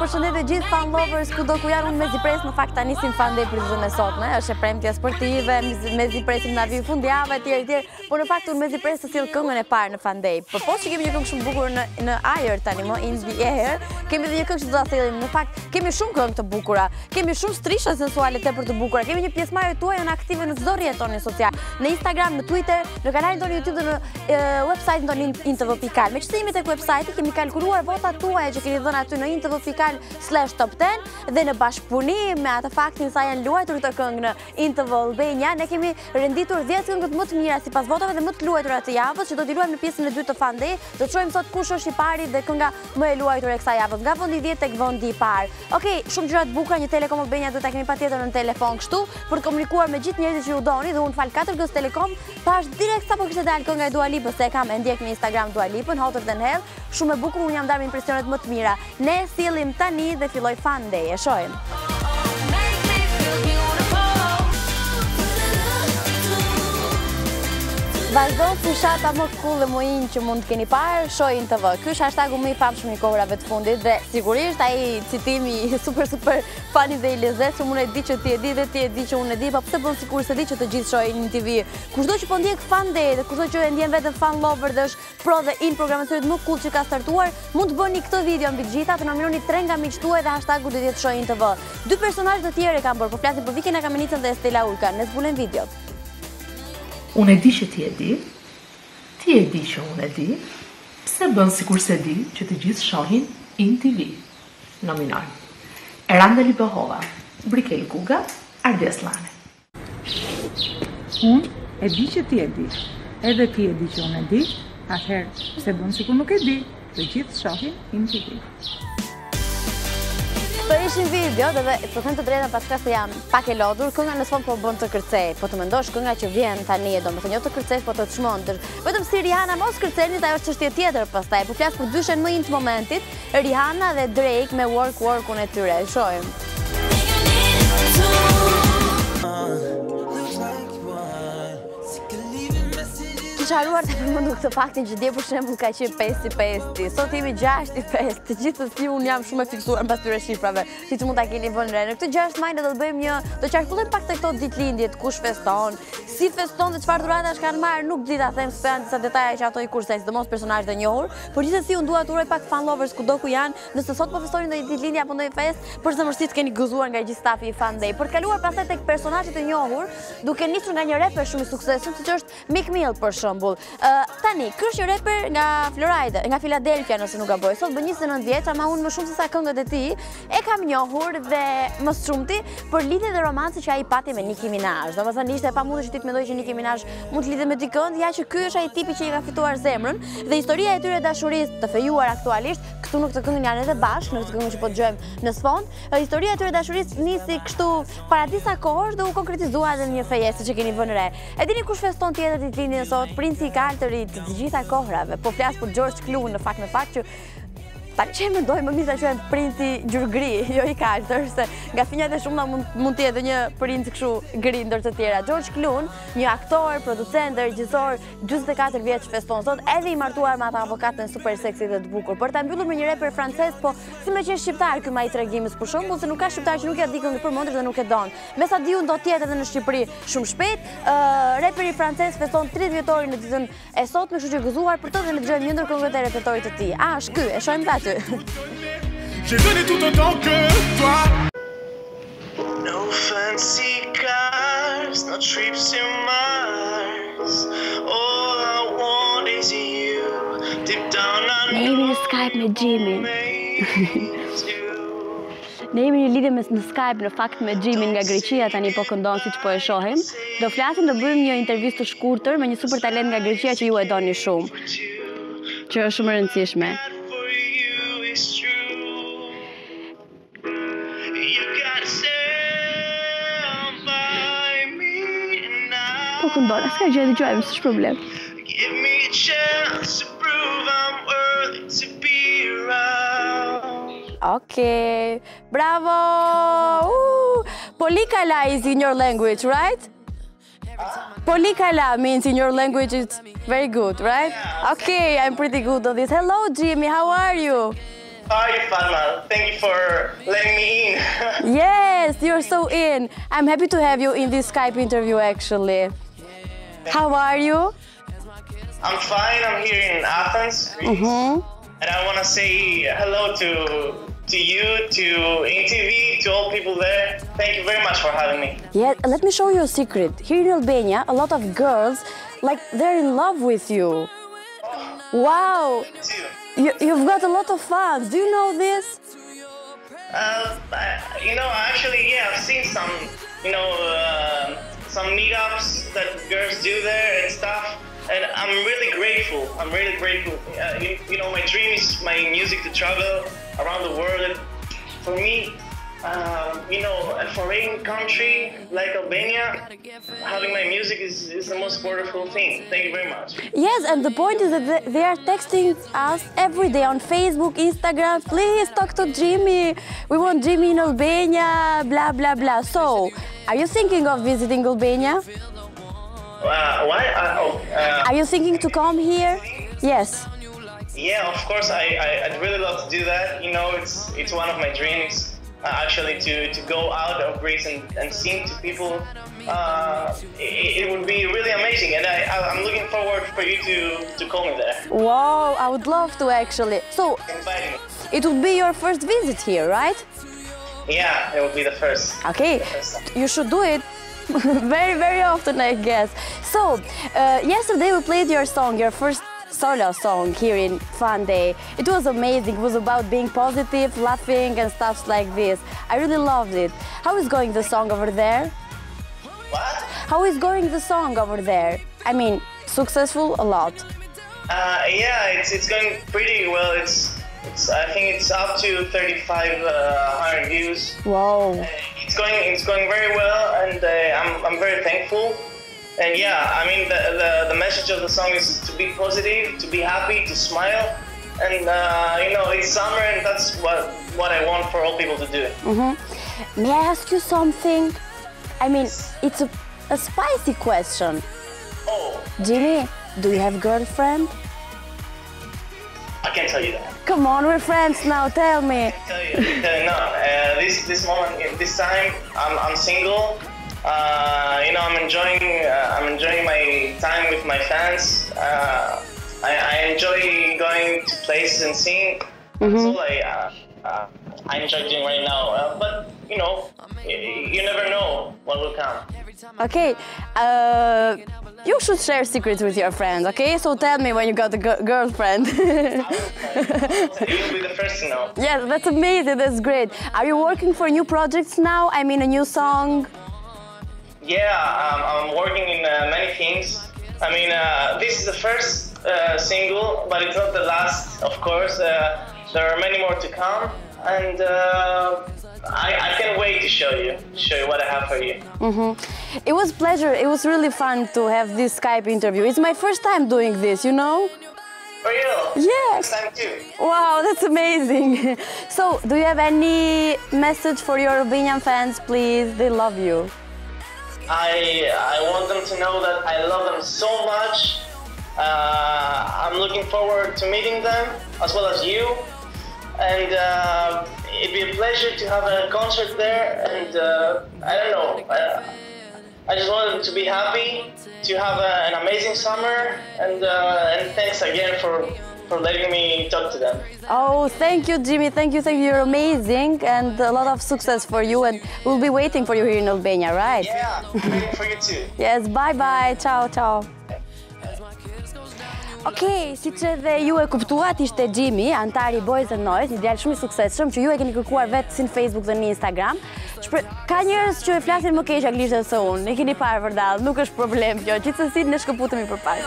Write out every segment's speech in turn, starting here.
Përshëndetje gjithë fan lovers kudo ku janë. Unë me zipres në fakt ta nisim fan day për ditën e sotme. Është e premtja sportive, me zipresim na vi fundjavë etj. Por në fakt unë me zipres të sjell këngën e parë në fan day. Por poshtë që kemi një këngë shumë bukur në ajër tani më in the air, kemi edhe një këngë që do ta sjellim. Në fakt kemi shumë këngë të bukura, kemi shumë strisha sensuale tepër të bukura. Kemi një pjesëmarrje tuaj në aktive në çdo rrjet tonë social, në Instagram, në Twitter, në kanalin tonë YouTube dhe në website-in tonë intv.al. Me çdo jemi tek website-i kemi kalkuluar votat tuaja që keni dhënë aty në intv.al/top 10 dhe në bashkëpunim me atë faktin sa janë luajtur këto këngë në Intv Albania, ne kemi renditur 10 këngët më të mira sipas votave dhe më të luajtura të javës, që do t'i luajmë në pjesën e dytë të Fan Day. Do të shohim sot kush është i pari dhe kënga më e luajtur e kësaj javës, nga vendi 10 tek vendi i parë. Okej, shumë gjëra të bukura, një Telekom Albania do ta kemi patjetër në telefon kështu për të komunikuar me gjithë njerëzit që ju doni dhe unë fal 4G Telekom, pash direkt sapo kishte dalë kënga e Dua Lipës, se e kam e ndjek në Instagram Dua Lipën, Hotter Than Hell, shumë e bukur, unë jam darë me impresionet më të mira. Ne sjellim tani dhe filloi Fan Day, e shohim. Vazhdon fushata më cool dhe më in që mund të keni parë, shohin TV. Ky është hashtagu më i famshëm i kohërave të fundit dhe sigurisht ai citimi super fani dhe i lezetshëm, unë e di që ti e di dhe ti e di që unë e di, pa pse bën sikur se di që të gjithë shohin në TV. Kushdo që po ndjek Fan Day dhe kushdo që e ndjen veten fan lover dhe është pro dhe in programatorët më cool që ka startuar, mund të bëni këtë video mbi të gjitha, të nominoni 3 nga miqtë tuaj dhe hashtagu do të jetë shohin TV. 2 personazhe të tjerë kanë bërë, po flasim për Vikin Akamenicën dhe Stella Ulka. Ne zbulojmë videot. Unë e di që ti e di që unë e di, pse bën sikur se di që të gjithë shohin in TV. Nominar Eranda Libohova, Brikel Guga, Ardes Lane. Unë e di që ti e di, edhe ti e di që unë e di, atëherë pse bën sikur nuk e di, të gjithë shohin in TV. Të ishin video dhe të them të drejtën pas se jam pak e lodhur, kënga në fund po bën të kërcej, po të mendosh kënga që vjen tani, domethënë jo të kërcej, po të çmendësh. Vetëm si Rihanna mos kërceni, ajo është çështje tjetër pastaj. Po flas për dyshen më in të momentit, Rihanna dhe Drake me Work-un e tyre. Shohim. Haruar të përmendur këtë faktin që dje për shembull ka qenë 5-5, sot jemi 6-5, të gjithë unë jam shumë e fiksuar mbas këtyre shifrave, siç mund ta keni vënë re. Në këtë 6 maj ne do të bëjmë do qarkullojmë pak të këto ditëlindjet, kush feston, si feston dhe çfarë dhuratash kanë marrë, nuk di ta them se janë disa detaje që ato i kursej, sidomos personazhe të njohur, por gjithsesi unë dua të uroj pak fan lovers kudo ku janë, nëse sot po festoni ndonjë ditëlindje apo ndonjë festë, për zemërsisht keni gëzuar nga gjithë stafi i Fan Day. Për të kaluar pastaj tek personazhe të njohur, duke nisur nga një rapper shumë i suksesshëm, siç është Meek Mill për shembull. Tani, ky është një rapper nga Florida, nga Philadelphia nëse nuk gaboj. Sot bën 29 vjeç, ama unë më shumë se sa këngët e tij e kam njohur dhe më shumti për lidhjen dhe romancin që ai pati me Nicki Minaj. Domethënë ishte e pamundur që ti të mendoj që Nicki Minaj mund të lidhet me dikën, ja që ky është ai tipi që i ka fituar zemrën dhe historia e tyre dashurisë të fejuar aktualisht, këtu në këtë këngë janë edhe bashkë, në këtë këngë që po dëgjojmë në sfond. Historia e tyre dashurisë nisi kështu para disa kohësh dhe u konkretizua edhe në një fejesë që keni vënë re. E dini kush feston tjetër ditëlindjen sot? Princi i kaltërit të gjitha kohrave, po flas për George Clooney në fakt që tani që e mendoj më mirë ta quajmë princi gjurgri, jo i kaltër, se nga finjat e shumta mund të jetë një princ kështu gri ndër të tjera. George Clooney, një aktor, producent dhe regjisor, 44 vjeç feston sot, edhe i martuar me atë avokatën super seksi dhe të bukur. Për ta mbyllur me një rapper francez, po si më qenë shqiptar ky më i tregimit për shembull, se nuk ka shqiptar që nuk ja di këngë përmendur dhe nuk e don. Me sa diun do të jetë edhe në Shqipëri shumë shpejt. Rapperi francez feston 30 vjetorin në ditën e sotme, kështu që gëzuar për të dhe ne dëgjojmë një ndër këngët e repertorit të tij. Është ky, e shohim aty. J'ai donné tout autant que toi. No fancy cars, no trips to Mars. All I want is you. Deep down I Ne jemi në Skype me Jimmy. Ne jemi një lidhje në Skype në fakt me Xhimin nga Greqia tani po këndon siç po e shohim. Do flasim, do bëjmë një intervistë të shkurtër me një super talent nga Greqia që ju e doni shumë. Që është shumë e rëndësishme. For you is true. You gotta stand by me now. Po këndon, s'ka gjë, dëgjojmë, s'është problem. Give me a chance to prove I'm worthy to be around. Okay, bravo! Polikala is in your language, right? Polikala means in your language it's very good, right? Okay, I'm pretty good on this. Hello, Jimmy, how are you? Hi, Fatma. Thank you for letting me in. Yes, you're so in. I'm happy to have you in this Skype interview, actually. How are you? I'm fine. I'm here in Athens, Greece. And I want to say hello to you, to InTV, to all people there. Thank you very much for having me. Yeah, let me show you a secret. Here in Albania, a lot of girls, like, they're in love with you. Wow, you've got a lot of fans. Do you know this? Actually, yeah, I've seen some, some meetups that girls do there and stuff. And I'm really grateful. I'm really grateful. My dream is my music to travel around the world. For me, a foreign country like Albania, having my music is the most wonderful thing. Thank you very much. Yes, and the point is that they are texting us every day on Facebook, Instagram. Please talk to Jimmy. We want Jimmy in Albania, blah, blah, blah. So, are you thinking of visiting Albania? Why? Are you thinking to come here? Yes. Yeah, of course. I'd really love to do that. It's one of my dreams. Actually, to go out of Greece and sing to people, it would be really amazing. And I'm looking forward for you to call me there. Wow, I would love to actually. So, Invite me. it would be your first visit here, right? Yeah, it would be the first. Okay, you should do it very, very often, I guess. So, yesterday we played your song, your first solo song here in Fun Day. It was amazing. It was about being positive, laughing and stuff like this. I really loved it. How is going the song over there? What? How is going the song over there? I mean, successful a lot. Yeah, it's going pretty well. I think it's up to 3,500 views. Wow. It's going very well, and I'm very thankful. And yeah, I mean the message of the song is to be positive, to be happy, to smile, and it's summer, and that's what I want for all people to do. May I ask you something? I mean, it's a spicy question. Oh, Jimmy, do you have girlfriend? I can't tell you that. Come on, we're friends now. Tell me. I can tell you no. This moment, this time, I'm single. I'm enjoying my time with my fans. I enjoy going to places and singing. That's all I enjoy doing right now. But you never know what will come. Okay, you should share secrets with your friends, okay? So tell me when you got a girlfriend. You'll be the first to know. Yes, that's amazing, that's great. Are you working for new projects now? I mean, a new song? Yeah, I'm working in many things. I mean, this is the first single, but it's not the last, of course. There are many more to come, and I can't wait to show you what I have for you. It was a pleasure. It was really fun to have this Skype interview. It's my first time doing this, you know? For you? Yes. Thank you. Wow, that's amazing. So, do you have any message for your Albanian fans, please? They love you. I want them to know that I love them so much. I'm looking forward to meeting them, as well as you. And it'd be a pleasure to have a concert there. And I don't know, I just want them to be happy, to have an amazing summer. And thanks again for letting me talk to them. Oh, thank you, Jimmy. Thank you. You're amazing, and a lot of success for you. And we'll be waiting for you here in Albania, right? Yeah, waiting for you too. Yes, bye-bye. Ciao, ciao. Okej, si që dhe ju e kuptuat, ishte Jimmy, antari Boys and Noise, një djalë shumë i suksesshëm që ju e keni kërkuar vetë si në Facebook dhe në Instagram. Ka njerëz që e flasin më keq anglisht se unë, e keni parë vërdall, nuk është problem kjo, gjithsesi ne shkëputemi përpara.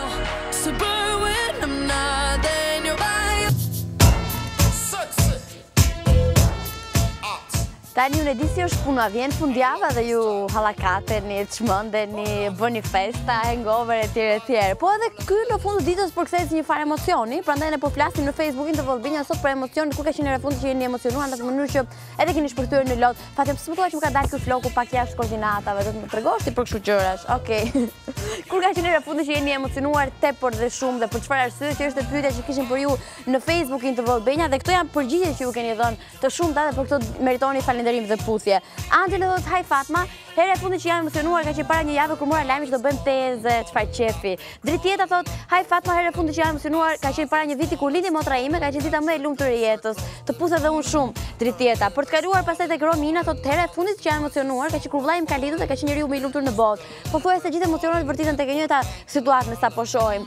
Tani unë e di si është puna, vjen fundjava dhe ju hallakateni, çmendeni, bëni festa, hangover etj. Po edhe ky në fund të ditës përkthehet si një farë emocioni, prandaj ne po flasim në Facebookin të Vallbinja sot për emocionin, kur ka qenë në fund që jeni emocionuar në atë mënyrë që edhe keni shpërthyer në lot. Fatem pse më thua që më ka dalë ky floku pak jashtë koordinatave, do të më tregosh ti për kështu gjërash. Okej. Kur ka qenë në fund që jeni emocionuar tepër dhe shumë dhe për çfarë arsye që është pyetja që kishim për ju në Facebookin të Vallbinja dhe këto janë përgjigjet që ju keni dhënë të shumta dhe për këto meritoni falënderim dhe puthje. Angela thot, "Hi Fatma, herë e fundit që jam emocionuar ka qenë para një javë kur mora lajmin që do bëjmë tezë, çfarë qefi." Dritjeta thot, "Hi Fatma, herë e fundit që jam emocionuar ka qenë para një viti kur lindi motra ime, ka qenë dita më e lumtur e jetës. Të pusha dhe unë shumë." Dritjeta. Për të kaluar pastaj tek Romina thot, "Herë e fundit që jam emocionuar ka qenë kur vllai im ka lindur dhe ka qenë njeriu më i lumtur në botë." Po thuaj se gjithë emocionet vërtetën tek e njëjta situatë me sa po shohim.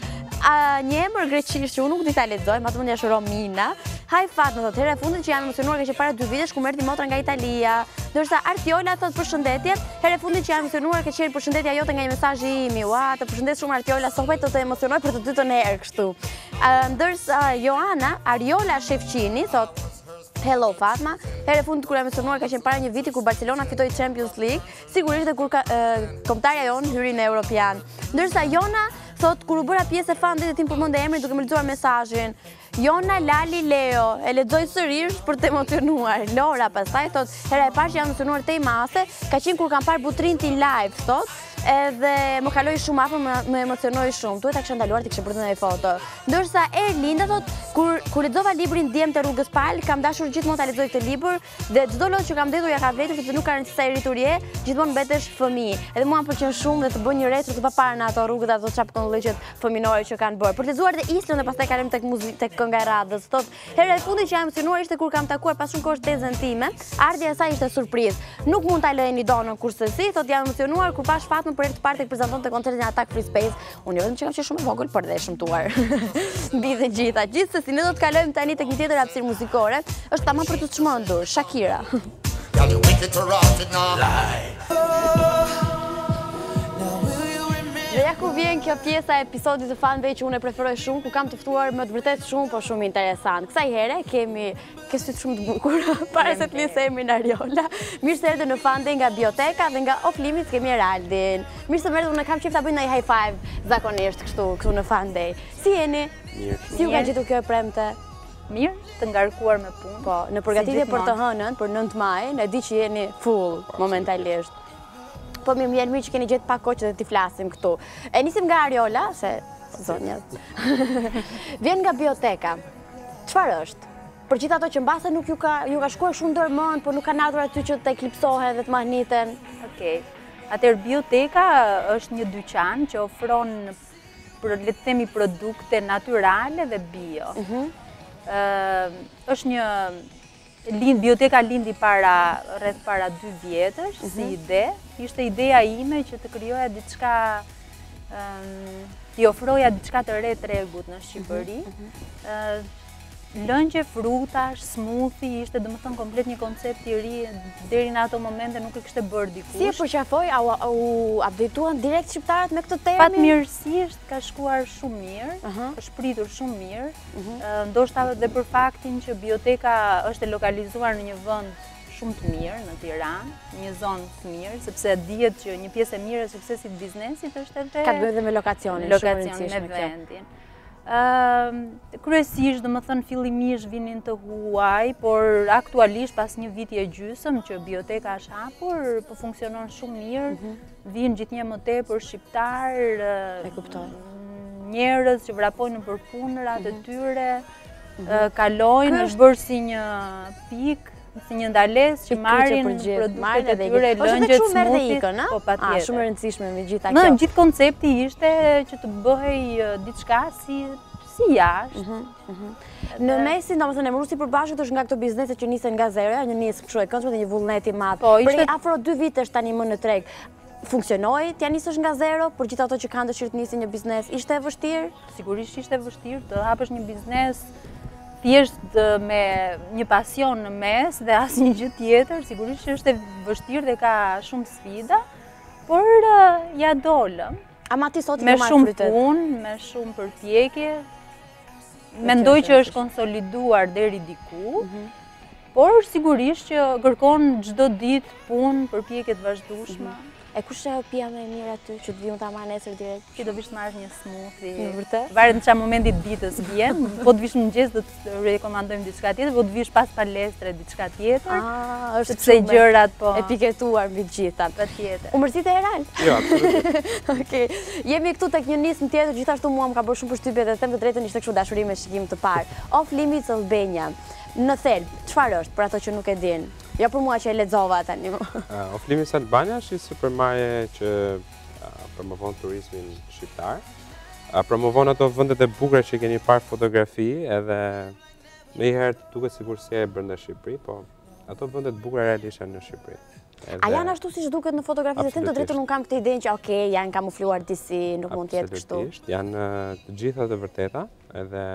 Një emër greqisht që unë nuk di ta lexoj, ma të mendja është Romina. Hi Fatma thot, herë e fundit që jam emocionuar ka qenë para 2 vitesh kur merrti motra nga Italia. Ndërsa Artiola thot përshëndetje, herë e fundit që jam emocionuar ka qenë përshëndetja jote nga një mesazh i imi. Ua, të përshëndes shumë Artiola, sohet të emocionoj për të dytën herë kështu. Ndërsa Joana Ariola Shefqini thot, "Hello Fatma, herë e fundit kur jam emocionuar ka qenë para një viti kur Barcelona fitoi Champions League, sigurisht dhe kur kombëtarja jonë hyri në Europian." Ndërsa Jona thot, "Kur u bëra pjesë e fanit tim përmend emrin duke më lexuar mesazhin. Jona Lali Leo, e lexoj sërish për të emocionuar." Lora pastaj thot, "Hera e parë që jam emocionuar te i mase, ka qenë kur kam parë Butrintin live", thot. Edhe më kaloi shumë afër, më emocionoi shumë. Duhet ta kisha ndaluar ti kishe bërë një foto. Ndërsa Erlinda thot, kur lexova librin Djem të rrugës Pal, kam dashur gjithmonë ta lexoj këtë libër dhe çdo lot që kam ndetur ja ka vlerë sepse nuk ka rëndësi sa i rritur je, gjithmonë mbetesh fëmijë. Edhe mua më pëlqen shumë dhe të bëj një retro të paparë në ato rrugët ato çapkëndllëqet fëminore që kanë bërë. Për të lexuar dhe Islën dhe pastaj kalojmë tek muzikë, tek kënga e radhës. Thot, herë e fundit që jam emocionuar ishte kur kam takuar pas shumë kohësh tezën time. Ardhja e saj ishte surprizë. Nuk mund ta lëni donën kurse si, thot jam emocionuar kur pash Fatmën për herë të parë tek prezantonte koncertin e Attack Free Space. Unë vetëm që kam qenë shumë e vogël por dhe e shëmtuar. Mbi të gjitha. Gjithsesi ne do të kalojmë tani tek një tjetër hapësirë muzikore. Është tamam për të çmendur, Shakira. Dhe ja ku vjen kjo pjesa e episodit të fanëve që unë e preferoj shumë, ku kam të ftuar më të vërtet shumë, po shumë interesant. Kësaj here kemi sytë shumë të bukur, para se të lisë emrin Ariola. Mirë se erdhe në Fande nga Bioteka dhe nga Off Limits kemi Eraldin. Mirë se më erdhe, unë kam qef ta bëj ndonjë high five zakonisht këtu në Fande. Si jeni? Mirë. Si ju ka gjetur kjo e premte? Mirë, të ngarkuar me punë. Po, në përgatitje për të hënën, për 9 maj, ne di që jeni full momentalisht. Po mirë vjen mirë që keni gjetë pak kohë që t'i flasim këtu. E nisim nga Ariola, se zonjat. Vjen nga Bioteka. Çfarë është? Për gjithë ato që mbase nuk ju ka shkuar shumë ndërmend, por nuk kanë ardhur aty që të eklipsohen dhe të mahniten. Okej. Atëherë Bioteka është një dyqan që ofron, le të themi, produkte natyrale dhe bio. Është një Bioteka lindi rreth para 2 vjetësh si ide. Ishte ideja ime që të krijoja diçka, t'i ofroja diçka të re tregut në Shqipëri. Lëngje, frutash, smoothie, ishte domethënë komplet një koncept i ri, deri në ato momente nuk e kishte bërë dikush. Si e përqafoi, u updateuan direkt shqiptarët me këtë temë? Fatmirësisht ka shkuar shumë mirë, është pritur shumë mirë. Ndoshta edhe për faktin që Bioteka është e lokalizuar në një vend shumë të mirë në Tiranë, një zonë të mirë, sepse dihet që një pjesë e mirë e suksesit të biznesit është edhe ka të bëjë me lokacionin, me vendin. Kryesisht, domethënë fillimisht vinin të huaj, por aktualisht pas një viti e gjysmë që Bioteka është hapur, po funksionon shumë mirë, vinë gjithnjë më tepër shqiptar, njerëz që vrapojnë për punërat e tyre, kalojnë, është bërë si një pikë, si një ndalesë që marrin produktet e tyre, lëngjet, smoothie, po patjetër. Shumë e rëndësishme me gjitha kjo. Në gjithë koncepti ishte që të bëhej diçka si jashtë. Në mesin, domethënë emëruesi i përbashkët është nga këto biznese që nisen nga zero, një nisë kështu e këndshme dhe një vullnet i madh. Prej afro 2 vitesh tani më në treg. funksionoi, t'ja nisësh nga zero, për gjithë ato që kanë dëshirë të nisin një biznes, ishte e vështirë? Sigurisht ishte vështirë të hapësh një biznes thjesht me një pasion në mes dhe asnjë gjë tjetër, sigurisht që është e vështirë dhe ka shumë sfida, por ja dolëm. Ama ti sot i Me ke marrë shumë frytet. punë, me shumë përpjekje. Mendoj që është konsoliduar deri diku, por sigurisht që kërkon çdo ditë punë, përpjekje të vazhdueshme. E kush është pija më e mirë aty që të viun ta marrë nesër direkt? Ti do vish të marrësh një smoothie. Në vërtet? Varet në çfarë momenti të ditës vjen. Po të vish në mëngjes do të rekomandojmë diçka tjetër, po të vish pas palestre diçka tjetër. Është Sepse shumë gjërat po e piketuar mbi të gjitha. patjetër. U mërzite Eral? Jo, absolutisht. Okej. Jemi këtu tek një nismë tjetër, gjithashtu mua më ka bërë shumë përshtypje dhe them të drejtën ishte kështu dashuri me shikim të parë. Off Limits Albania. Në thelb, çfarë është për ato që nuk e din? Jo për mua që e lexova tani. Off Limits Albania është një supermarket që promovon turizmin shqiptar. Promovon ato vendet e bukura që keni parë fotografi edhe ndonjëherë duket sikur si e brenda Shqipëri, po ato vendet e bukura realisht janë në Shqipëri. A janë ashtu siç duket në fotografi? Them të drejtën nuk kam këtë idenë që okay, janë kamufluar disi, nuk mund të jetë kështu. Absolutisht, janë të gjitha të vërteta, edhe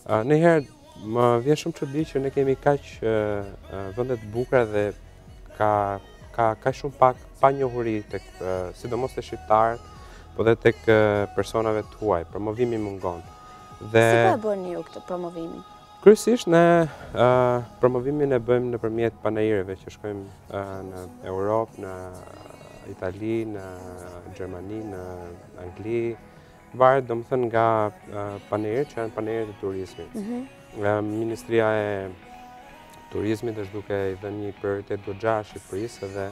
ndonjëherë më vjen shumë çudi që ne kemi kaq vende të bukura dhe ka shumë pak panjohuri tek sidomos te shqiptarët, po dhe tek personave të huaj. Promovimi mungon. Dhe Si po e bëni ju këtë promovimin? kryesisht ne promovimin e bëjmë nëpërmjet panajireve që shkojmë në Europë, në Itali, në Gjermani, në Angli. Varet domethënë nga panajirët që janë panajirët e turizmit. Ministria e Turizmit është duke i dhënë një prioritet goxha Shqipërisë dhe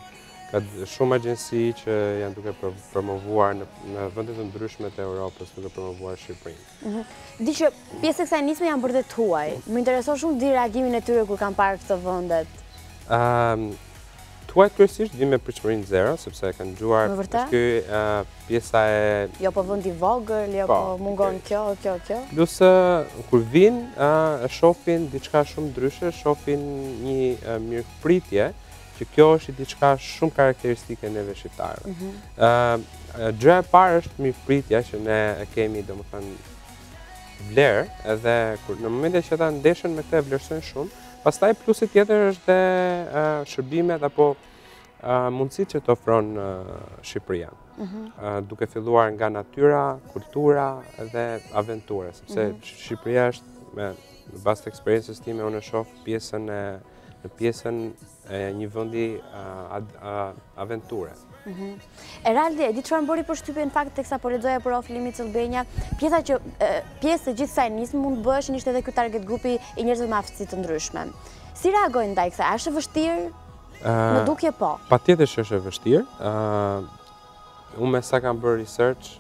ka shumë agjenci që janë duke promovuar në vende të ndryshme të Europës, duke promovuar Shqipërinë. Di që pjesë e kësaj nisme janë bërë dhe të huaj. Më intereson shumë di reagimin e tyre kur kanë parë këtë vendet. Tuaj kryesisht vijnë me pritshmërinë zero, sepse kanë dëgjuar Në vërtet? ky pjesa e Jo po vendi vogël, jo Po, po mungon kjo. plus kur vinë e shohin diçka shumë ndryshe, shohin një mirëpritje që kjo është diçka shumë karakteristike neve shqiptarëve. Gjëja e parë është mirëpritja që ne e kemi domethënë vlerë, edhe në momentin që ata ndeshen me këtë e vlerësojnë shumë. Pastaj plusi tjetër është dhe shërbimet apo mundësitë që të ofron Shqipëria. Duke filluar nga natyra, kultura dhe aventura, sepse Shqipëria është në bazë të eksperiencës time unë e shoh në pjesën e një vendi aventure. Eraldi, e di çfarë më bëri përshtypje në fakt teksa po lexoja për Off Limits Albania, pjesë e gjithë kësaj nisme mund të bëhesh ishte edhe ky target grupi i njerëzve me aftësi të ndryshme. Si reagojnë ndaj kësaj? A është e vështirë? Më dukje po. Patjetër që është e vështirë. Unë me sa kam bërë research,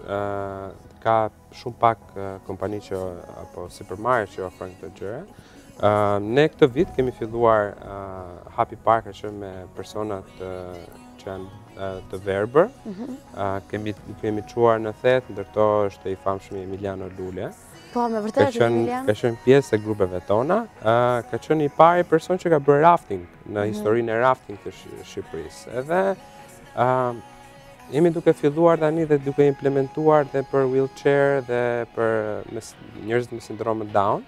ka shumë pak kompani apo supermarket që ofrojnë këtë gjëra. Ne këtë vit kemi filluar hapi parka që me personat që janë të verbër. Kemi quar në thet, ndërto është i famshëm Emiliano Lule. Po, me vërtet është Emiliano. Ka qenë pjesë e grupeve tona. Ka qenë i pari person që ka bërë rafting në historinë e rafting të Shqipërisë. Edhe jemi duke filluar tani dhe duke implementuar dhe për wheelchair dhe për njerëzit me sindromë Down,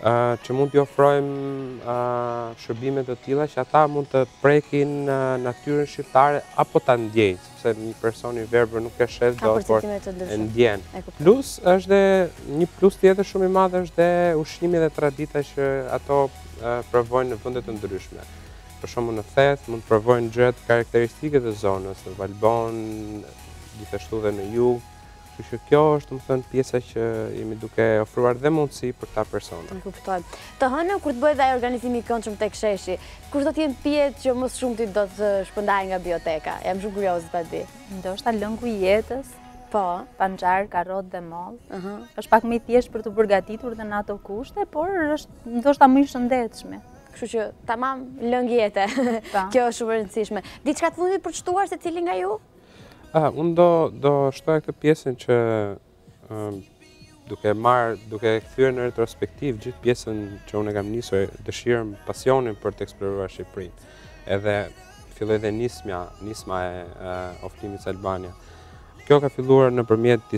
që mund t'i ofrojmë shërbime të tilla që ata mund të prekin natyrën shqiptare apo ta ndjejnë, sepse një person i verbër nuk e shes dot, por e ndjen. Plus është dhe një plus tjetër shumë i madh është dhe ushqimi dhe tradita që ato provojnë në vende të ndryshme. Për shembull në Thet mund të provojnë gjërat karakteristike të zonës, në Valbon, gjithashtu dhe në jug. Kështu që kjo është domethënë pjesa që jemi duke ofruar dhe mundësi për këta persona. E kuptoj. Të hënën kur të bëhet ai organizimi i këndshëm tek sheshi, kush do të jenë pijet që më shumë ti do të shpërndajë nga bioteka? Jam shumë kurioze ta di. Ndoshta lëngu i jetës, po, panxhar, karrot dhe moll. Është pak më i thjeshtë për të përgatitur dhe në ato kushte, por është ndoshta më i shëndetshme. Kështu që tamam lëng jete. Kjo është shumë e rëndësishme. Diçka të fundit për të shtuar secili nga ju? Unë do shtoja këtë pjesën që duke kthyer në retrospektiv gjithë pjesën që unë kam nisur, dëshirën, pasionin për të eksploruar Shqipërinë. Edhe filloi dhe nisma e Oflimit Albania. Kjo ka filluar nëpërmjet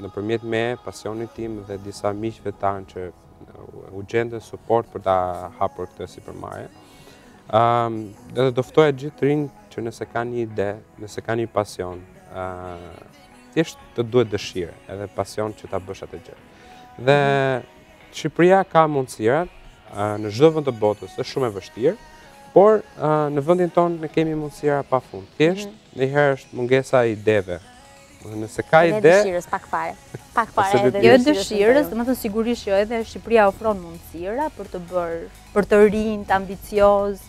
nëpërmjet me, pasionit tim dhe disa miqve tanë që u gjendën suport për ta hapur këtë sipërmarrje. Dhe do ftoja gjithë të rinj që nëse kanë një ide, nëse kanë një pasion, thjesht të duhet dëshirë, edhe pasion që ta bësh atë gjë. Dhe Shqipëria ka mundësira, në çdo vend të botës është shumë e vështirë, por në vendin tonë ne kemi mundësira pafund. Thjesht ndonjëherë është mungesa e ideve. Nëse ka ide, dëshirës pak fare. Pak fare edhe jo dëshirës, domethënë sigurisht jo, edhe Shqipëria ofron mundësira për të rinj, të ambicioz,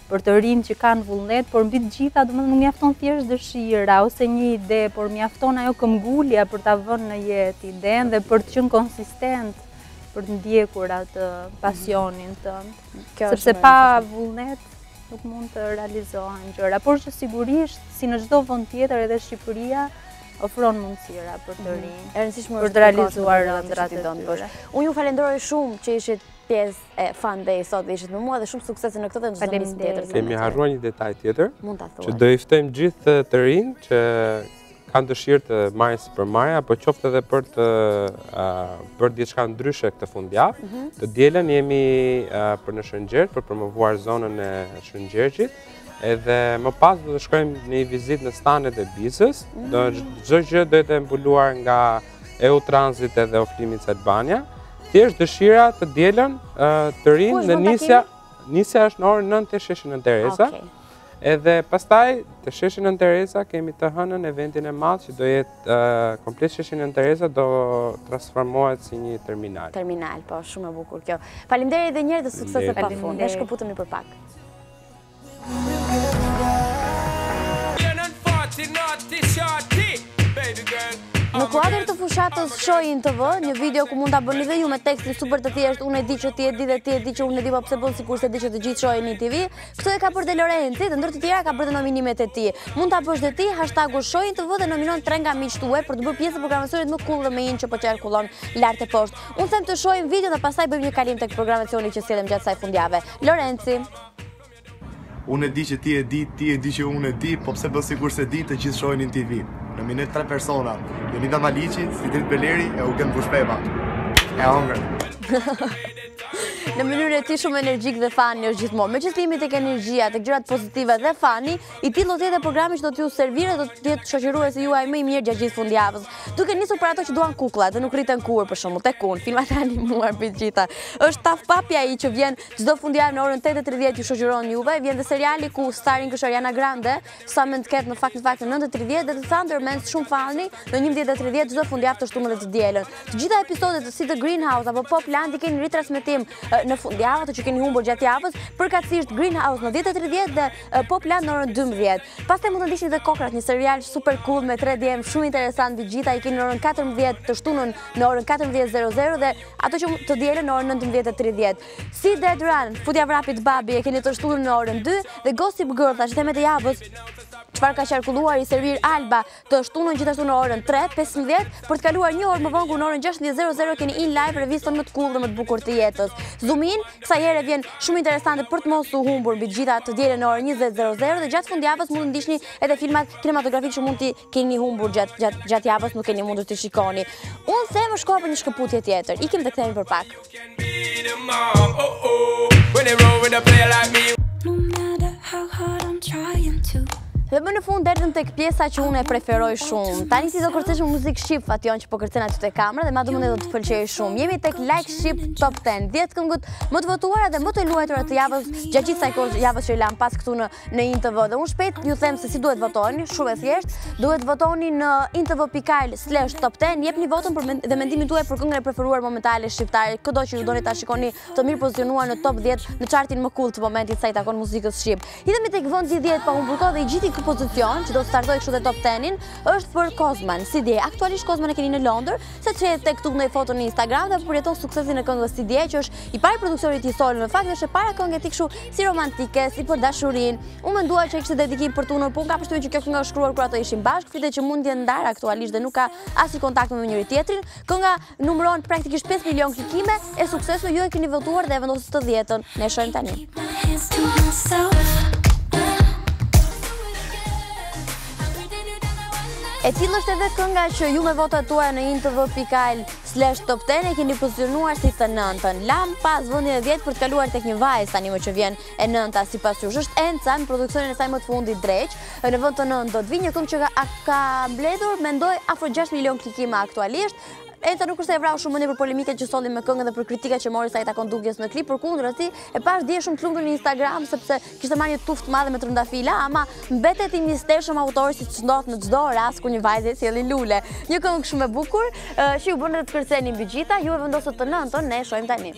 për të rinj që kanë vullnet, por mbi të gjitha domethënë nuk mjafton thjesht dëshira ose një ide, por mjafton ajo këmbgulja për ta vënë në jetë iden dhe për të qenë konsistent, për të ndjekur atë pasionin tënd. Sepse pa vullnet nuk mund të realizohen gjëra, por që sigurisht si në çdo vend tjetër edhe Shqipëria ofron mundësira për të rinj, për të realizuar ëndrat e tyre. Unë ju falenderoj shumë që ishit pjesë e fanbase sot dhe ishit me mua dhe shumë suksese në këtë dhe në çdo nismë tjetër. Kemi harruar një detaj tjetër, mund ta thuaj, që do i ftojmë gjithë të rinj që kanë dëshirë të marrin sipërmarrje apo qoftë edhe për të bërë diçka ndryshe këtë fundjavë. Të dielën jemi për në Shëngjert për promovuar zonën e Shëngjergjit. Edhe më pas do të shkojmë në një vizitë në stanet e Bizës. Çdo gjë do të mbuluar nga EU Transit edhe Oflimit Albania. Thjesht dëshira të dielën të rinë në Nisja. Nisja është në orën 9 te sheshi Nën Tereza. Edhe pastaj te sheshi Nën Tereza kemi të hënën eventin e madh që do jetë komplet sheshi Nën Tereza do transformohet si një terminal. Terminal, po, shumë e bukur kjo. Faleminderit edhe një herë dhe suksese pafund. Ne shkëputemi për pak. Në kuadër të fushatës Shohin TV, një video ku mund ta bëni dhe ju me tekstin super të thjeshtë, unë e di që ti e di dhe ti e di që unë e di, po pse bën sikur se di që të gjithë shohin në TV. Këtë e ka bërë De Lorenzi, të ndër të tjera ka bërë dhe nominimet e tij. Mund ta bësh dhe ti hashtag Shohin TV dhe nominon 3 nga miqtë tuaj për të bërë pjesë e programacionit më cool dhe më in që po qarkullon lart e poshtë. Unë them të shohim video dhe pastaj bëjmë një kalim tek programacioni që sjellim gjatë kësaj fundjave. Lorenzi. Unë e di që ti e di që unë e di, po pse bën sikur se di, të gjithë shohin në TV. Nominoj 3 persona, Jonida Maliqi, Sidrit Beleri e Eugen Bushpeva. E hongër. Në mënyrën e tij shumë energjik dhe fani është gjithmonë. Me që thimi tek energjia, tek gjërat pozitive dhe fani, i tillë do të jetë programi që do t'ju servirë dhe do të jetë shoqëruesi juaj më i mirë gjatë gjithë fundjavës. Duke nisur për ato që duan kukulla dhe nuk rriten kurrë për shembull, tek unë, filmat e animuar mbi të gjitha. Është Taf Papi ai që vjen çdo fundjavë në orën 8:30 ju shoqëron juve, vjen dhe seriali ku starin është Ariana Grande, Samantha Cat në fakt në 9:30 dhe The Thundermans shumë falni në 11:30 çdo fundjavë të shtunën dhe të dielën. Të gjitha episodet si The Greenhouse apo Popland i keni ritransmetim në fundjavë, ato që keni humbur gjatë javës, përkatësisht Greenhouse në 10:30 dhe Popland në orën 12. Pastaj mund të ndiqni dhe Kokrat, një serial super cool me 3 djem shumë interesant mbi gjitha, i keni në orën 14 të shtunën në orën 14:00 dhe ato që të dielën në orën 19:30. Si Dead Run, Futja vrapit Babi e keni të shtunën në orën 2 dhe Gossip Girl, tash temat e javës, çfarë ka qarkulluar i Servir Alba të shtunën gjithashtu në orën 3:15 për të kaluar një orë më vonë në orën 16:00 keni in live revistën më të cool dhe më të bukur të jetës. Zoom In, kësaj here vjen shumë interesante për të mos u humbur mbi gjitha të dielën në orën 20:00 dhe gjatë fundjavës mund të ndiqni edhe filmat kinematografik që mund t'i keni humbur gjatë javës, nuk keni mundur t'i shikoni. Unë them është koha për një shkëputje tjetër. Ikim dhe kthehemi për pak. Dhe më në fund erdhëm tek pjesa që unë e preferoj shumë. Tani si do kërcesh me muzikë shqip, Fation që po kërcen aty te kamera dhe madje mund edhe do të pëlqejë shumë. Jemi tek Like Shqip Top 10, 10 këngët më të votuara dhe më të luajtura të javës gjatë gjithë kësaj javës që i lam pas këtu në InTV. Dhe unë shpejt ju them se si duhet votoni, shumë e thjeshtë. Duhet votoni në intv.al/top10, jepni votën dhe mendimin tuaj për këngën e preferuar momentale shqiptare. Çdo që ju doni ta shikoni të mirë pozicionuar në top 10 në chartin më cool të momentit sa i takon muzikës shqip. Hidhemi tek vendi 10 pa humbur kohë dhe i gjiti pozicion që do të startoj kështu te top 10-in është për Kozman. Si dje, aktualisht Kozman e keni në Londër, se çet tek këtu ndaj foto në Instagram dhe përjeton suksesin e këngës Si dje, që është i pari produksionit i solo, në fakt është e para këngë e tij kështu si romantike, si për dashurinë. Unë mendua që kishte dedikim për tunën, por ka përshtypjen që kjo këngë është shkruar kur ato ishin bashkë, fitet që mund të jenë ndar aktualisht dhe nuk ka asnjë kontakt me njëri tjetrin. Kënga numëron praktikisht 5 milion klikime, e suksesu ju e keni votuar dhe e vendosët të 10-ën. Ne shohim tani. E tillë është edhe kënga që ju me votat tuaja në intv.al/top 10 e keni pozicionuar si të nëntën. Lampa zvendin e 10 për të kaluar tek një vajzë tani më që vjen e nënta sipas jush. Është Enca në produksionin e saj më të fundit Dreq. Në vend të nëntë do të vijë një këngë që ka mbledhur mendoj afro 6 milion klikime aktualisht. Enca nuk është e vrau shumë mendje për polemikat që solli me këngën dhe për kritikat që mori sa i takon dukjes në klip, përkundrazi e pash dje shumë të lumtur në Instagram sepse kishte marrë një tuftë madhe me trëndafila, ama mbetet i mistershëm autori siç ndodh në çdo rast kur një vajzë sjellin lule. Një këngë shumë e bukur që ju bën të kërceni mbi gjitha, ju e vendosët të nëntën, ne shohim tani.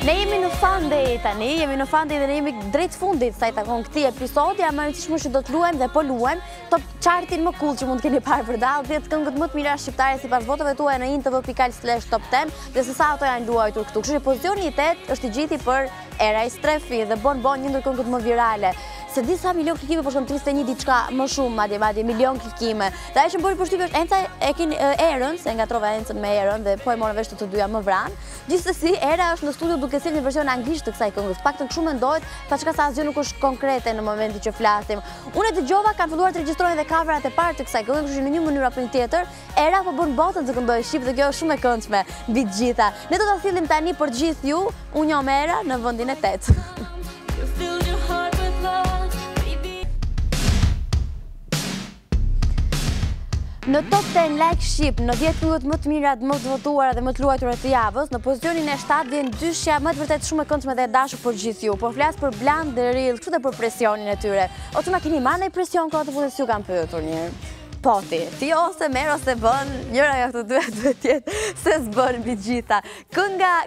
Ne jemi në Fan Day tani, jemi në Fan Day dhe ne jemi drejt fundit sa i takon këtij episodi, ama rëndësishmë që do të luajmë dhe po luajmë top chartin më cool që mund të keni parë përdallë, 10 këngët më të mira shqiptare sipas votave tuaja në intv.al/top 10 dhe se sa ato janë luajtur këtu. Kështu që pozicioni i 8 është i gjithi për Era i Strefi dhe bon një ndër këngët më virale. Se disa milion klikime, por shumë 31 diçka më shumë, madje milion klikime. Dhe ajo që më bëri përshtypje është Enca e kin Erën, se ngatrova Encën me Erën dhe po e morën vesh të dyja më vran. Gjithsesi Era është në studio duke sjellë një version anglisht të kësaj këngës. Paktën kështu mendohet, paçka sa asgjë nuk është konkrete në momentin që flasim. Unë dëgjova kanë filluar të regjistrojnë dhe coverat e parë të kësaj këngë, kështu që në një mënyrë apo në tjetër, Era po bën botën të këndojë shqip dhe kjo është shumë e këndshme mbi të gjitha. Ne do ta sillim tani për të gjithë ju, unë jam Era në vendin e 8. Në top 10 like shqip, në 10 këngët më të mirat, më të votuara dhe më të luajtura të javës, në pozicionin e 7 vjen dyshja më të vërtet shumë e këndshme dhe e dashur për gjithë ju. Po flas për Bland dhe Rill, kështu dhe për presionin e tyre. Ose ma keni marrë ndaj presion kohë të fundit, si ju kanë pyetur një herë? Po ti ose merr ose bën, njëra nga këto dy duhet të jetë se s'bën mbi të gjitha.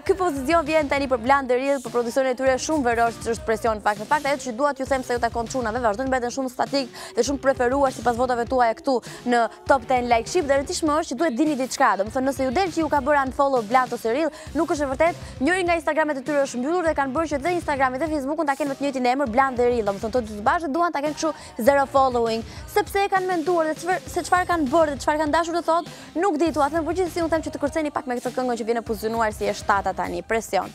Ky pozicion vjen tani për Bland dhe Rill, për produksionin e tyre shumë verosh, që është presion fakt. Në fakt ajo që dua t'ju them se ju takon çunave, vazhdojnë mbeten shumë statik dhe shumë preferuar sipas votave tuaja këtu në top 10 like ship dhe rëndësishme është që duhet dini diçka. Domethënë nëse ju del që ju ka bërë unfollow Bland ose Rill, nuk është e vërtet. Njëri nga Instagramet e tyre është mbyllur dhe kanë bërë që dhe Instagrami dhe Facebookun ta kenë me të njëjtin emër Bland dhe Rill. Domethënë të dy bashkë duan ta kenë kështu zero following, sepse e kanë menduar se çfarë kanë bërë dhe çfarë kanë dashur të thotë, nuk di tu atë, por gjithsesi unë them që të kërceni pak me këtë këngë që vjen e pozicionuar si e 7 tani, presion.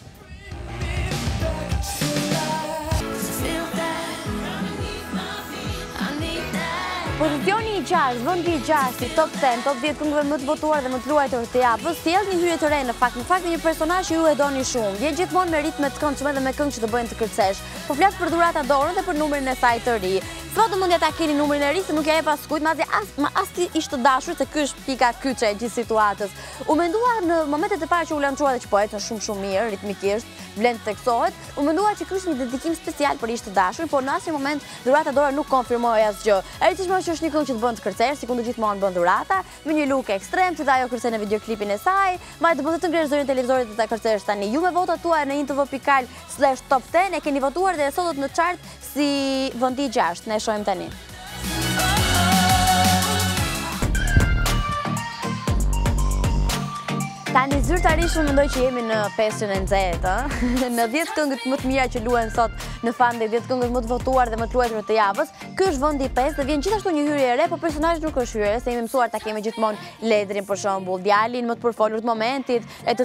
Pozicioni i 6, vendi i 6 i top 10, top 10 këngëve më të votuar dhe më të luajtur të javës, sjell një hyrje të re në fakt një personazh që ju e doni shumë. Vjen gjithmonë me ritme të këndshme dhe me këngë që të bëjnë të kërcesh. Po flas për dhurata dorën dhe për numrin e saj të ri. Sot mund ta keni numrin e ri se nuk ja jep as kujt, madje as ti ish të dashur se ky është pika kyçe e gjithë situatës. U mendua në momentet e para që u lançua dhe që po ecën shumë mirë ritmikisht, vlen të teksohet, u mendua që ky është një dedikim special për ish të dashur, por në asnjë moment dhurata dorën nuk konfirmoi asgjë. E rëndësishme është një këngë që të bën të kërcesh, sikur gjithmonë bën dhurata, me një look ekstrem, që ajo kërcen në videoklipin e saj, madje të bëhet të ngresh zërin televizorit dhe ta kërcesh tani. Ju me votat tuaja në intv.al/top 10 e keni votuar dhe sot në chart si vendi i 6. Ne shohim tani. Tani zyrtarisht unë mendoj që jemi në pesën e nxehtë, në 10 këngët më të mira që luajnë sot në Fan Day, 10 këngët më të votuar dhe më të luajtura të javës. Ky është vendi i 5 dhe vjen gjithashtu një hyrje e re, por personazhi nuk është hyrje, se jemi mësuar ta kemi gjithmonë Ledrin për shembull, djalin më të përfolur të momentit, e të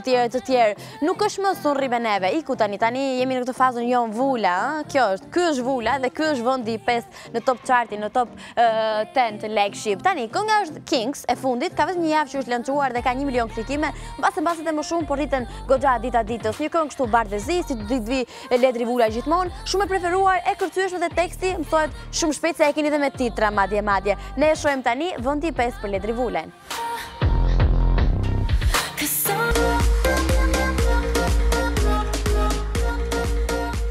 tjerë. Nuk është më Sunri me neve. Iku tani jemi në këtë fazën Jon Vula, ky është Vula dhe ky është vendi i 5 në top chartin, në top 10 të like ship. Tani kënga është Kings e fundit, ka vetëm një javë që është lançuar dhe ka 1 milion klikime. Mbase e më shumë, por rriten goxha dita ditës. Një këngë kështu bardhëzi, si të vi Ledri Vula gjithmonë, shumë e preferuar, e kërcyeshme dhe teksti mësohet shumë shpejt se e keni dhe me titra madje. Ne e shohim tani vendi i 5 për Ledri Vulen.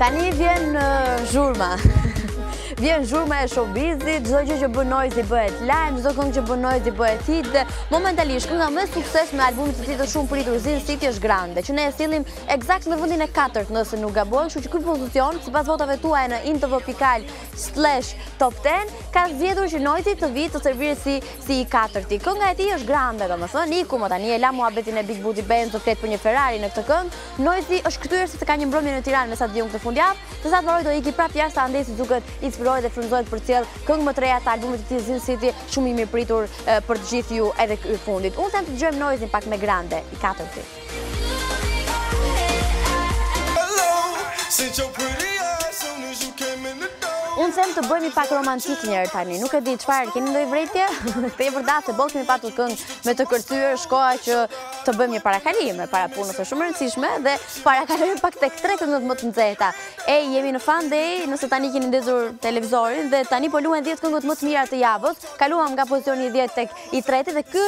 Tani vjen zhurma. Vjen zhurma e showbizit, çdo gjë që bën Noizi bëhet lajm, çdo këngë që bën Noizi bëhet hit dhe momentalisht kënga më sukses me albumin e tij të shumë pritur Zin City është Grande, që ne e sillim eksakt në vendin e 4 nëse nuk gaboj, kështu që ky pozicion sipas votave tuaja në intv.al/top 10 ka zgjedhur që Noizi të vijë të serviret si i 4-ti. Kënga e tij është Grande, domethënë iku më tani e la muhabetin e Big Booty Band të flet për një Ferrari në këtë këngë. Noizi është kthyer se ka një mbrëmje në Tiranë me stadium këtë fundjavë, se sa të mbaroj do iki prapë jashtë, andaj si duket dhe frymëzohet për të sjellë këngë më të reja të albumit të tij Zin City, shumë i mirë pritur për të gjithë ju edhe ky fundit. Unë them të dëgjojmë Noizin pak me Grande, i 4-ti. them të bëhemi pak romantik njërë tani. Nuk e di çfarë, keni ndonjë vërejtje? Te vërtet se boll kemi patur këngë me të kërcyer, shkoa që të bëjmë një parakalime, para punës është shumë e rëndësishme dhe parakalojmë pak tek 3 këngët më të nxehta. Jemi në Fan Day, nëse tani keni ndezur televizorin dhe tani po luhen 10 këngët më të mira të javës. Kaluam nga pozicioni 10 tek i treti dhe ky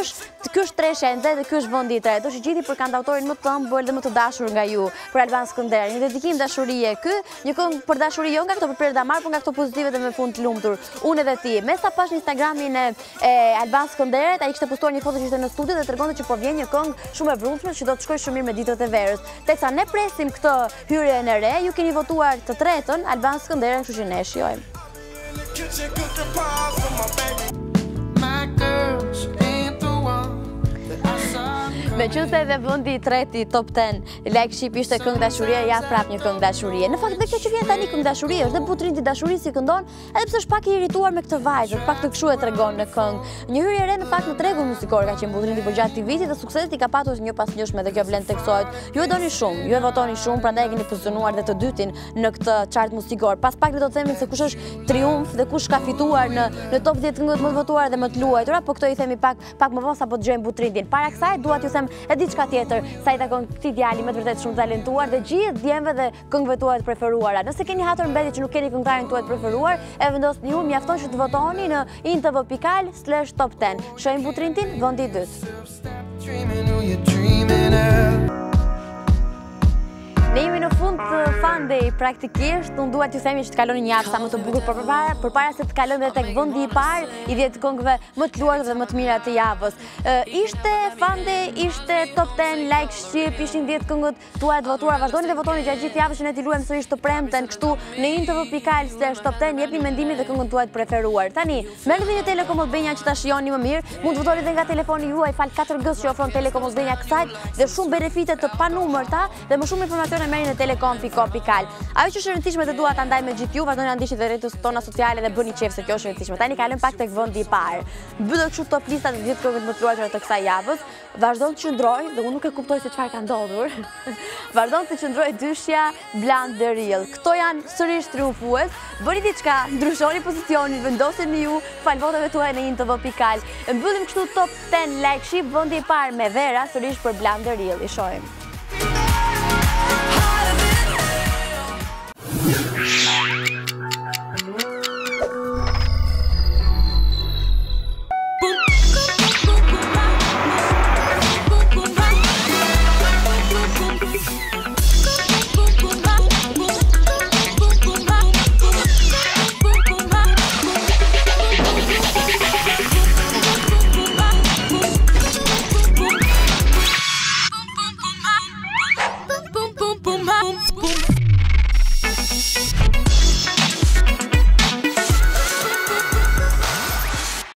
është treshja e nxehtë dhe ky është vendi i tretë. Është gjithë për kantautorin më të ëmbël dhe më të dashur nga ju, për Alban Skënder. Një dedikim dashurie ky, një këngë për dashuri jo nga këto për damar, por nga këto pozitive dhe me fund të lumtur. Unë edhe ti. Me sa pash në Instagramin e Alban Skënderit, ai kishte postuar një foto që ishte në studio dhe tregonte që po vjen një këngë shumë e vrunshme që do të shkojë shumë mirë me ditët e verës. Teksa ne presim këtë hyrjen e re, ju keni votuar të tretën Alban Skënderin, kështu që ne shijojmë. Me qëse dhe vëndi i treti top 10 Like Ship ishte këngë dashurie, ja prap një këngë dashurie. Në fakt dhe kjo që vjen tani këngë dashurie është dhe butrin të dashurisë si këndon, edhe pse është pak i irrituar me këtë vajzë, pak të kshu e tregon në këngë. Një hyrje re në fakt në tregun muzikor ka qenë butrin për gjatë vitit dhe suksesit i ka patur një pas njëshme dhe kjo vlen teksohet. Ju e doni shumë, ju e votoni shumë, prandaj e keni pozicionuar dhe të dytin në këtë chart muzikor. Pas pak do të themi se kush është triumf dhe kush ka fituar në top 10 këngët më të votuara dhe më të luajtura, po këto i themi pak më vonë sapo dëgjojmë butrindin. Para kësaj dua t'ju them e diçka tjetër, sa i takon këtij djali me të vërtet shumë talentuar dhe gjithë djemve dhe këngëve tuaja të preferuara. Nëse keni hatur mbeti që nuk keni këngëtarin tuaj të preferuar, e vendosni ju, mjafton që të votoni në intv.al/top 10. Shohim butrindin, vendi i dytë. Ne jemi në fund të Fan Day praktikisht, unë dua t'ju themi që të kaloni një javë sa më të bukur përpara se të kalojmë edhe tek vendi i parë i 10 këngëve më të luajtura dhe më të mira të javës. Ishte Fan Day, ishte top 10 Like Ship, ishin 10 këngët tuaja të votuara. Vazhdoni dhe votoni gjatë gjithë javës që ne t'i luajmë sërish të premten, kështu në intv.al/top 10 jepni mendimin dhe këngën tuaj të preferuar. Tani, merrni në Telekom Albania që ta shihoni më mirë, mund të votoni edhe nga telefoni juaj fal 4G që ofron Telekom Albania kësaj dhe shumë benefite të panumërta dhe më shumë informacione merrni në telekom.com.al. Ajo që është e rëndësishme dhe dua ta ndaj me gjithë ju, vazhdoni ta ndiqni dhe rrjetet tona sociale dhe bëni qejf se kjo është e rëndësishme. Tani kalojmë pak tek vendi i parë. Mbyllë kështu top lista të 10 këngëve më të luajtura të kësaj javës. Vazhdon të qëndroj, dhe unë nuk e kuptoj se çfarë ka ndodhur. Vazhdon të qëndroj dyshja Bland the Real. Këto janë sërish triumfues. Bëni diçka, ndryshoni pozicionin, vendoseni ju fal votave tuaja në intv.al. Mbyllim kështu top 10 Like Ship, vendi i parë me Vera, sërish për Bland the Real. I shohim.